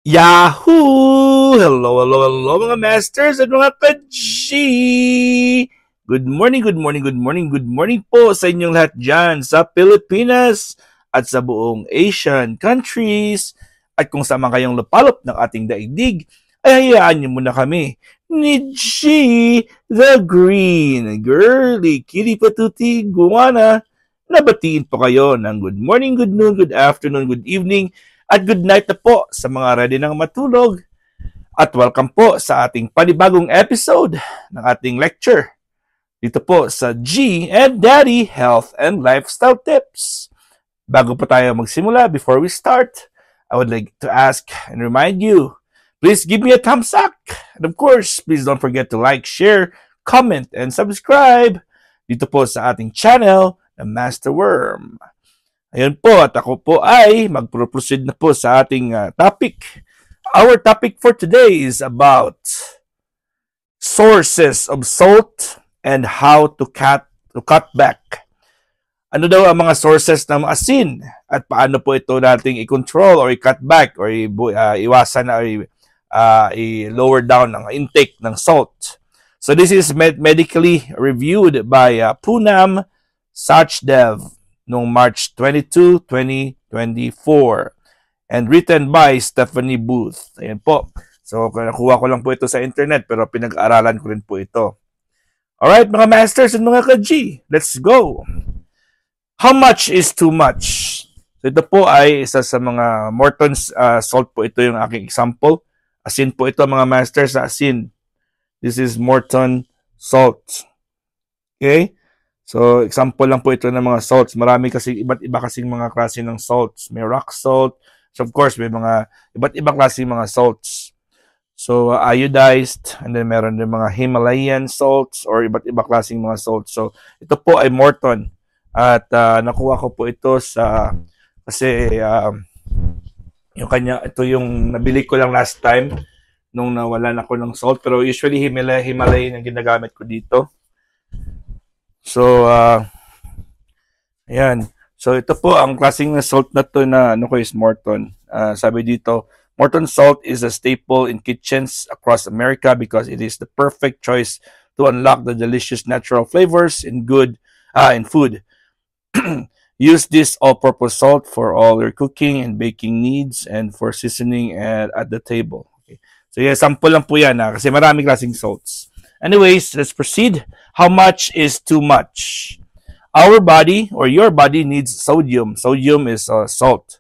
Yahoo! Hello, hello, hello mga masters at mga ka-G! Good morning po sa inyong lahat dyan sa Pilipinas at sa buong Asian countries. At kung saan man kayong lupalop ng ating daigdig, ay hayaan niyo muna kami ni G the Green, Girly, Kitty Patuti, Guana. Nabatiin po kayo ng good morning, good noon, good afternoon, good evening, at good night na po sa mga ready nang matulog. At welcome po sa ating panibagong episode ng ating lecture dito po sa G and Daddy Health and Lifestyle Tips. Bago po tayo magsimula, before we start, I would like to ask and remind you, please give me a thumbs up. And of course, please don't forget to like, share, comment, and subscribe dito po sa ating channel na Master Worm. Ayun po, at ako po ay mag-proceed na po sa ating topic. Our topic for today is about sources of salt and how to cut back. Ano daw ang mga sources ng asin at paano po ito nating i-control or i-cut back or iwasan or i-lower down ang intake ng salt. So this is medically reviewed by Poonam Sachdev noong March 22, 2024 and written by Stephanie Booth. Ayan po. So, nakuha ko lang po ito sa internet pero pinag-aralan ko rin po ito. Alright, mga masters and mga ka-G, let's go! How much is too much? So, ito po ay isa sa mga Morton's salt po. Ito yung aking example. Asin po ito, mga masters, asin. This is Morton salt. Okay? So, example lang po ito ng mga salts. Marami kasi iba't iba kasing mga klase ng salts. May rock salt. So, of course, may mga iba't ibang klase mga salts. So, iodized. And then, meron din mga Himalayan salts or iba't ibang klaseng mga salts. So, ito po ay Morton. At nakuha ko po ito sa kasi yung kanya, ito yung nabili ko lang last time nung nawalan ako ng salt. Pero usually, Himalayan yung ginagamit ko dito. So, ayan. So, ito po, ang klaseng salt na to na ano ko is Morton. Sabi dito, Morton salt is a staple in kitchens across America because it is the perfect choice to unlock the delicious natural flavors in food. Use this all-purpose salt for all your cooking and baking needs and for seasoning at the table. Okay. So, yeah, sample lang po yan kasi maraming klaseng salts. Anyways, let's proceed. How much is too much? Our body or your body needs sodium. Sodium is salt.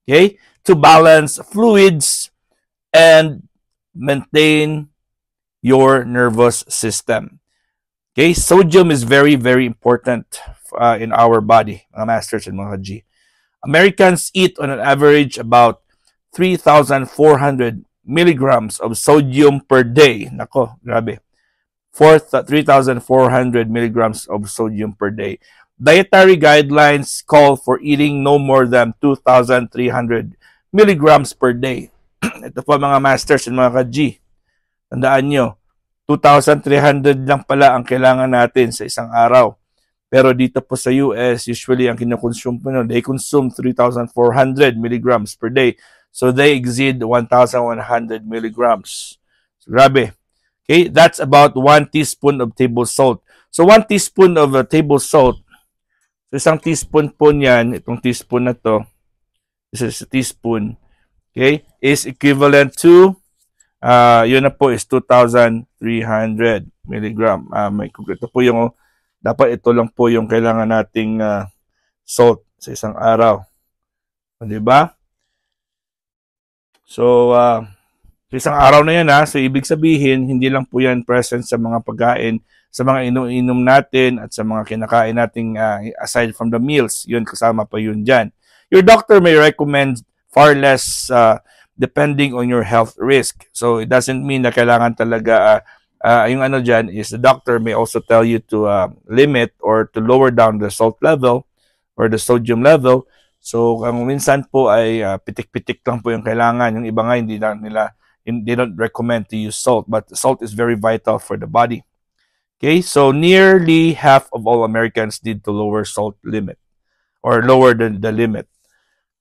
Okay? To balance fluids and maintain your nervous system. Okay? Sodium is very, very important in our body, mga masters and mga G. Americans eat on an average about 3,400 milligrams of sodium per day. Nako, grabe. 3,400 milligrams of sodium per day. Dietary guidelines call for eating no more than 2,300 milligrams per day. Ito po mga masters and mga ka-G. Tandaan nyo, 2,300 lang pala ang kailangan natin sa isang araw. Pero dito po sa US, usually ang kinoconsume po nyo, they consume 3,400 milligrams per day. So they exceed 1,100 milligrams. So, grabe. Okay, that's about 1 teaspoon of table salt. So, 1 teaspoon of table salt. So, isang teaspoon po niyan, itong teaspoon na to, this is a teaspoon, okay, is equivalent to, yun na po is 2,300 milligram. Ito po yung, dapat ito lang po yung kailangan nating salt sa isang araw. Diba? So, isang araw na yan so ibig sabihin, hindi lang po yan present sa mga pagkain, sa mga inom natin at sa mga kinakain nating aside from the meals, yun kasama pa yun dyan. Your doctor may recommend far less depending on your health risk. So it doesn't mean na kailangan talaga, yung ano dyan is the doctor may also tell you to limit or to lower down the salt level or the sodium level. So ang minsan po ay pitik-pitik lang po yung kailangan. Yung iba nga hindi lang nila they don't recommend to use salt, but salt is very vital for the body. Okay, so nearly half of all Americans need to lower salt limit or lower the limit.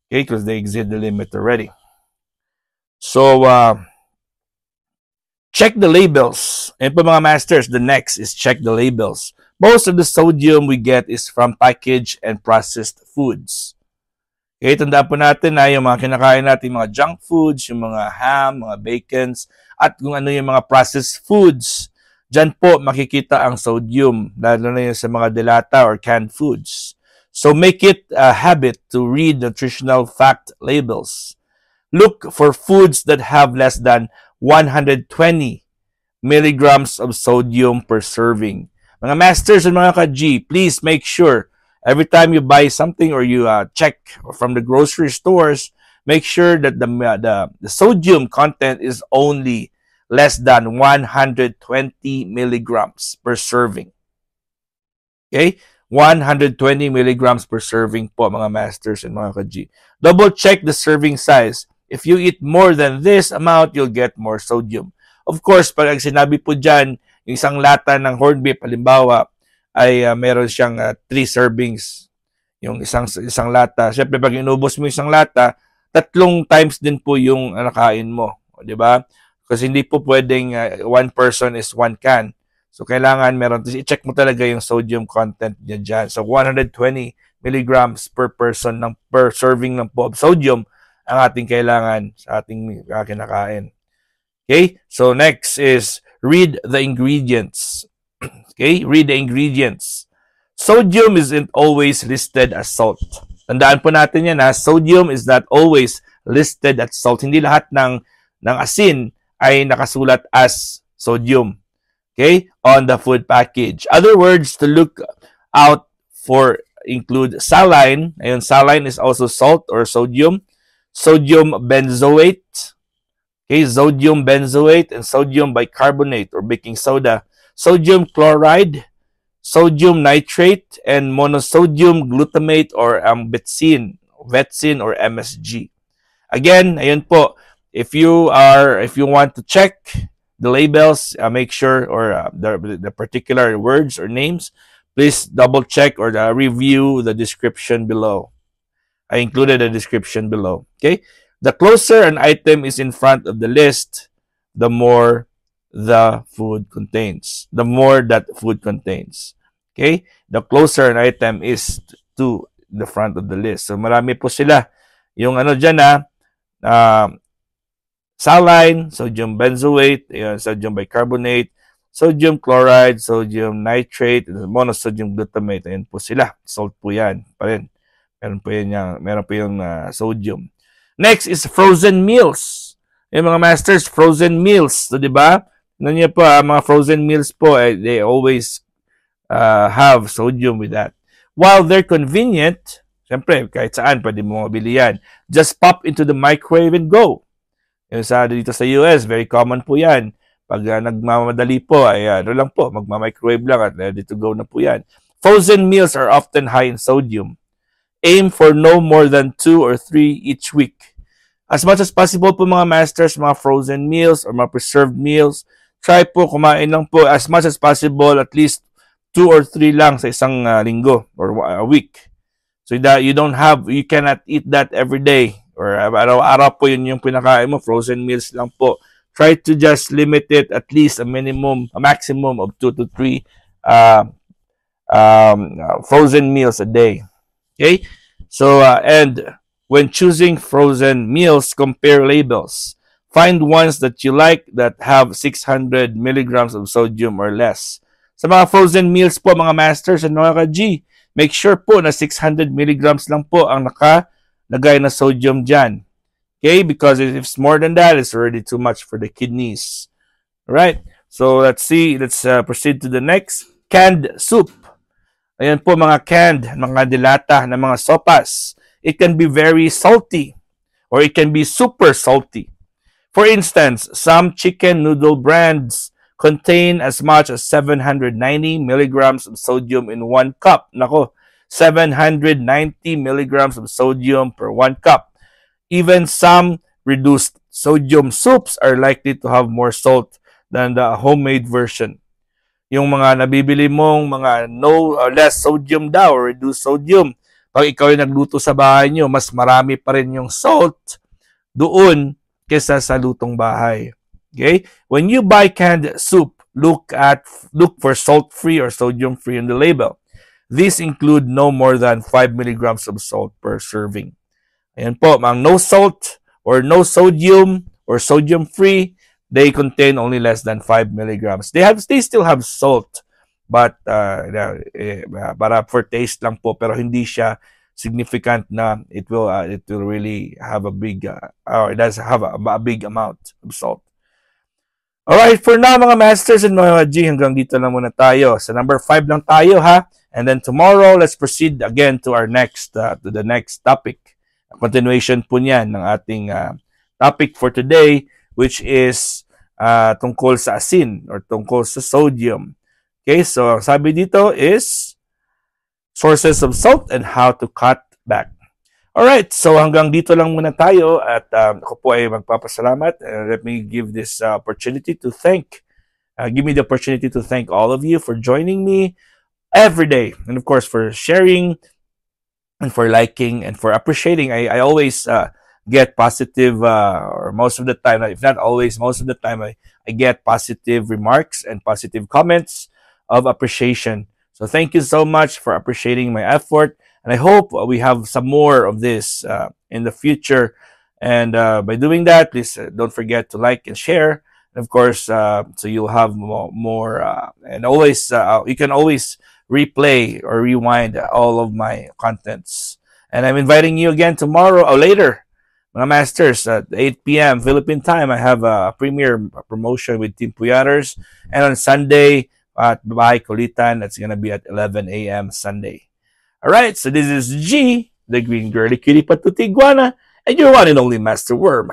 Okay, because they exceed the limit already. So, check the labels. And po mga masters, the next is check the labels. Most of the sodium we get is from packaged and processed foods. Okay, tandaan po natin na yung mga kinakain natin, mga junk foods, yung mga ham, mga bacons, at kung ano yung mga processed foods. Diyan po makikita ang sodium, lalo na yung sa mga delata or canned foods. So make it a habit to read nutritional fact labels. Look for foods that have less than 120 milligrams of sodium per serving. Mga masters and mga ka-G, please make sure every time you buy something or you check from the grocery stores, make sure that the sodium content is only less than 120 milligrams per serving. Okay? 120 milligrams per serving po, mga masters and mga ka-G. Double check the serving size. If you eat more than this amount, you'll get more sodium. Of course, pag sinabi po dyan, yung isang lata ng corned beef, halimbawa, ay meron siyang 3 servings. Yung isang lata. Siyempre, pag inubos mo isang lata, 3 times din po yung nakain mo. Di ba? Kasi hindi po pwedeng one person is 1 can. So, kailangan meron. I-check mo talaga yung sodium content niya dyan. So, 120 milligrams per person per serving ng po of sodium ang ating kailangan sa ating kinakain. Okay? So, next is read the ingredients. Okay? Read the ingredients. Sodium isn't always listed as salt. Tandaan po natin yan ha. Sodium is not always listed as salt. Hindi lahat ng asin ay nakasulat as sodium. Okay? On the food package. Other words to look out for include saline. Ayun, saline is also salt or sodium. Sodium benzoate. Okay, sodium benzoate and sodium bicarbonate or baking soda. Sodium chloride, sodium nitrate, and monosodium glutamate or benzene, or MSG. Again, ayun po, if you want to check the labels, make sure or the particular words or names, please double check or review the description below. I included a description below. Okay, the closer an item is in front of the list, the more the food contains. The more that food contains. Okay? The closer an item is to the front of the list. So, marami po sila. Yung ano dyan saline, sodium benzoate, sodium bicarbonate, sodium chloride, sodium nitrate, monosodium glutamate. Ayan po sila. Salt po yan pa rin. Meron po yung sodium. Next is frozen meals. Yung mga masters, frozen meals. So, di ba? Nandiyan po, mga frozen meals po, they always have sodium with that. While they're convenient, siyempre, kahit saan, pwede mo mabili yan. Just pop into the microwave and go. Yung dito sa US, very common po yan. Pag nagmamadali po, ay ano lang po, magma-microwave lang at ready to go na po yan. Frozen meals are often high in sodium. Aim for no more than 2 or 3 each week. As much as possible po mga masters, mga frozen meals or mga preserved meals, try po kumain lang po as much as possible, at least 2 or 3 lang sa isang linggo or a week. So that you cannot eat that every day or araw-araw po yun yung pinakain mo, frozen meals lang po. Try to just limit it at least a maximum of 2 to 3 frozen meals a day. Okay? So, and when choosing frozen meals, compare labels. Find ones that you like that have 600 milligrams of sodium or less. Sa mga frozen meals po, mga masters and mga ka-G, make sure po na 600 milligrams lang po ang nakalagay na sodium dyan. Okay? Because if it's more than that, it's already too much for the kidneys. Alright? So, let's proceed to the next. Canned soup. Ayan po mga canned, mga dilata na mga sopas. It can be very salty or it can be super salty. For instance, some chicken noodle brands contain as much as 790 milligrams of sodium in 1 cup. Nako, 790 milligrams of sodium per 1 cup. Even some reduced sodium soups are likely to have more salt than the homemade version. Yung mga nabibili mong mga less sodium daw or reduced sodium, pag ikaw yung nagluto sa bahay nyo, mas marami pa rin yung salt doon kesa sa lutong bahay. Okay? When you buy canned soup, look for salt-free or sodium-free on the label. These include no more than 5 milligrams of salt per serving. Ayan po, ang no salt or no sodium or sodium-free, they contain only less than 5 milligrams. They still have salt, but para for taste lang po, pero hindi siya significant na it will really have a big or it does have a big amount of salt. Alright, for now mga masters and mga G, hanggang dito lang muna tayo. Sa number 5 lang tayo ha. And then tomorrow, let's proceed again to our next, to the next topic. Continuation po niyan ng ating topic for today, which is tungkol sa asin or tungkol sa sodium. Okay, so sabi dito is sources of salt and how to cut back. Alright, so hanggang dito lang muna tayo at ako po ay magpapasalamat. Let me give this opportunity to give me the opportunity to thank all of you for joining me every day. And of course, for sharing and for liking and for appreciating. I always get positive, or most of the time, if not always, most of the time, I get positive remarks and positive comments of appreciation. So thank you so much for appreciating my effort. And I hope we have some more of this in the future. And by doing that, please don't forget to like and share. And of course, so you'll have more and always, you can always replay or rewind all of my contents. And I'm inviting you again tomorrow or later, mga masters, at 8 p.m. Philippine time. I have a premiere promotion with Team Puyaters. And on Sunday at Bahay Kulitan, that's going to be at 11 a.m. Sunday. Alright, so this is G, the green girly cutie patuti iguana, and your one and only Master Worm.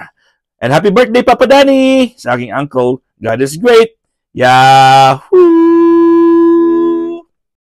And happy birthday, Papa Danny! Sa aking uncle, God is great. Yahoo!